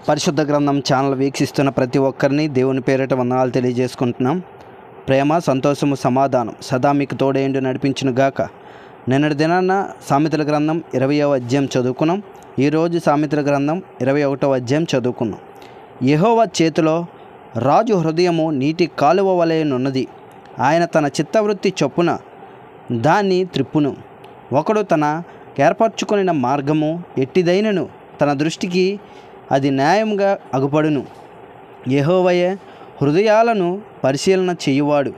పరిశుద్ధ గ్రంథం ఛానల్ వీక్షిస్తున్న ప్రతి ఒక్కరిని దేవుని పేరిట వందనాలు తెలియజేసుకుంటున్నాం. ప్రేమ, సంతోషము, సమాధానం సదా మీకు తోడేండు నడిపించును గాక. నిన్నటి దినాన సామెతల గ్రంథం 20వ అధ్యాయం చదువుకున్నాం. ఈరోజు సామెతల గ్రంథం 21వ అధ్యాయం చదువుకున్నాం. యెహోవా చేతిలో రాజు హృదయము నీటి కాలువ వలెనున్నది. ఆయన తన చిత్తవృత్తి చొప్పున దాన్ని త్రిప్పును. ఒకడు తన ఏర్పరచుకొనిన మార్గము ఎట్టిదైనను తన దృష్టికి అది న్యాయంగా అగుపడును. యెహోవాయే హృదయాలను పరిశీలన చేయువాడు.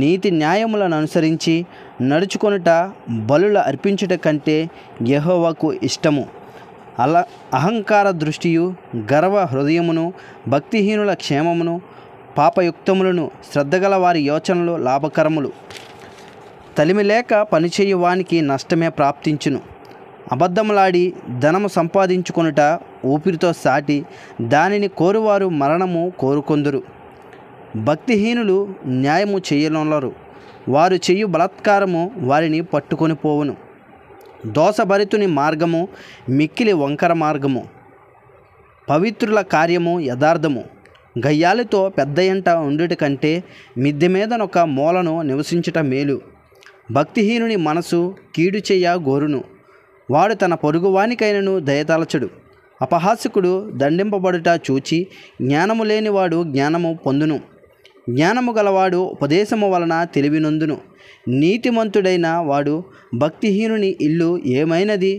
నీతి న్యాయములను అనుసరించి నడుచుకొనుట బలుల అర్పించుట కంటే యెహోవాకు ఇష్టము. అహంకార దృష్టియు గర్వ హృదయమును భక్తిహీనుల క్షేమమును పాపయుక్తములను శ్రద్ధగల వారి యోచనలు లాభకరములు. తలిమి లేక పనిచేయువానికి నష్టమే ప్రాప్తించును. అబద్ధములాడి ధనము సంపాదించుకొనుట ఊపిరితో సాటి దానిని కోరువారు మరణము కోరుకొందురు. భక్తిహీనులు న్యాయము చేయనొల్లరు. వారు చేయు బలాత్కారము వారిని పట్టుకొని పోవును. దోషభరితుని మార్గము మిక్కిలి వంకర మార్గము. పవిత్రుల కార్యము యథార్థము. గయ్యాలితో పెద్దయంట ఉండుట కంటే మిద్దె మీదనొక మూలను నివసించుట మేలు. భక్తిహీనుని మనసు కీడు చెయ్య గోరును. వాడు తన పొరుగువానికైనను దయతలచడు. అపహాసకుడు దండింపబడుట చూచి జ్ఞానము లేనివాడు జ్ఞానము పొందును. జ్ఞానము గలవాడు ఉపదేశము వలన తెలివినొందును. నీతిమంతుడైన వాడు భక్తిహీనుని ఇల్లు ఏమైనది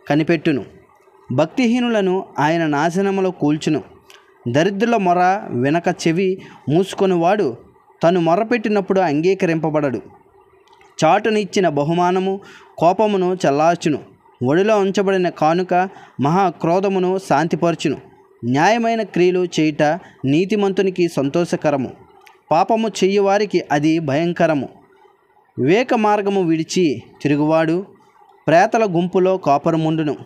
కనిపెట్టును. భక్తిహీనులను ఆయన నాశనములో కూల్చును. దరిద్రుల మొర వెనక చెవి మూసుకొనివాడు తను మొరపెట్టినప్పుడు అంగీకరింపబడడు. చాటునిచ్చిన బహుమానము కోపమును చల్లార్చును. ఒడిలో ఉంచబడిన కానుక మహాక్రోధమును శాంతిపరచును. న్యాయమైన క్రియలు చేయుట నీతిమంతునికి సంతోషకరము. పాపము చెయ్యువారికి అది భయంకరము. వివేక మార్గము విడిచి తిరుగువాడు ప్రేతల గుంపులో కాపురముండును.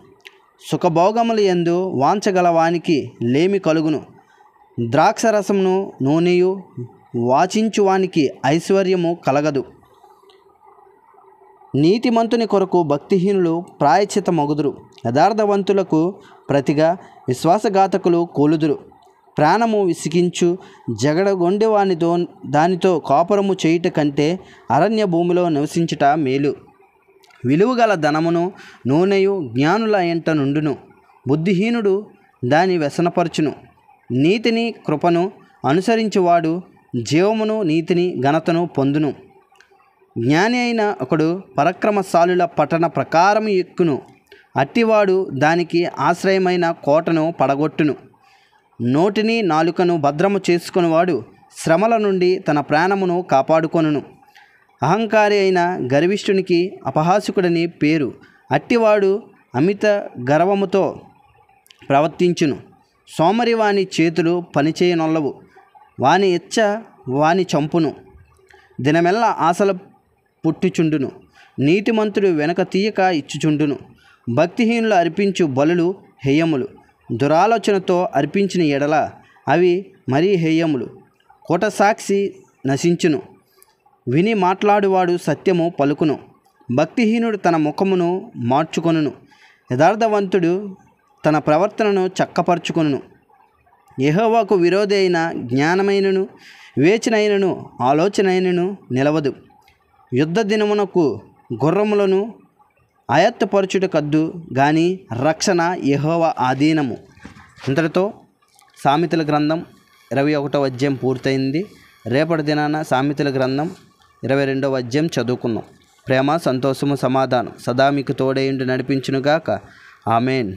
సుఖభోగముల యందు వాంఛగలవానికి లేమి కలుగును. ద్రాక్షరసమును నూనెయు వాచించువానికి ఐశ్వర్యము కలగదు. నీతిమంతుని కొరకు భక్తిహీనులు ప్రాయశ్చిత్తమగుదురు. యథార్థవంతులకు ప్రతిగా విశ్వాసఘాతకులు కూలుదురు. ప్రాణము విసిగించు జగడగొండెవానితో దానితో కాపురము చేయుట కంటే అరణ్య భూమిలో నివసించుట మేలు. విలువగల ధనమును నూనెయు జ్ఞానుల ఎంట నుండును. బుద్ధిహీనుడు దాని వ్యసనపరచును. నీతిని కృపను అనుసరించువాడు జీవమును నీతిని ఘనతను పొందును. జ్ఞాని అయిన ఒకడు పరాక్రమశాలుల పట్టణ ప్రకారము ఎక్కును. అట్టివాడు దానికి ఆశ్రయమైన కోటను పడగొట్టును. నోటిని నాలుకను భద్రము చేసుకునివాడు శ్రమల నుండి తన ప్రాణమును కాపాడుకొనును. అహంకారి అయిన గర్విష్ఠునికి అపహాసకుడని పేరు. అట్టివాడు అమిత గర్వముతో ప్రవర్తించును. సోమరి వాని చేతులు పనిచేయనొల్లవు. వాని ఇచ్చ వాని చంపును. దినమెల్లా ఆశల పుట్టుచుండును. నీతిమంతుడు వెనక తీయక ఇచ్చుచుండును. భక్తిహీనులు అర్పించు బలులు హేయములు. దురాలోచనతో అర్పించిన ఎడల అవి మరీ హేయములు. కూటసాక్షి నశించును. విని మాట్లాడువాడు సత్యము పలుకును. భక్తిహీనుడు తన ముఖమును మార్చుకొనును. యథార్థవంతుడు తన ప్రవర్తనను చక్కపరుచుకొనును. యెహోవాకు విరోధి అయిన జ్ఞానమైనను వివేచనైనను ఆలోచనైనను నిలవదు. యుద్ధ దినమునకు గుర్రములను ఆయత్తపరచుట కద్దు గాని రక్షణ యెహోవా ఆధీనము. ఇంతటితో సామెతల గ్రంథం 21వ అధ్యాయం పూర్తయింది. రేపటి దినాన సామెతల గ్రంథం 22వ అధ్యాయం చదువుకుందాం. ప్రేమ, సంతోషము, సమాధానం సదా మీకు తోడేయుండి నడిపించునుగాక. ఆమెన్.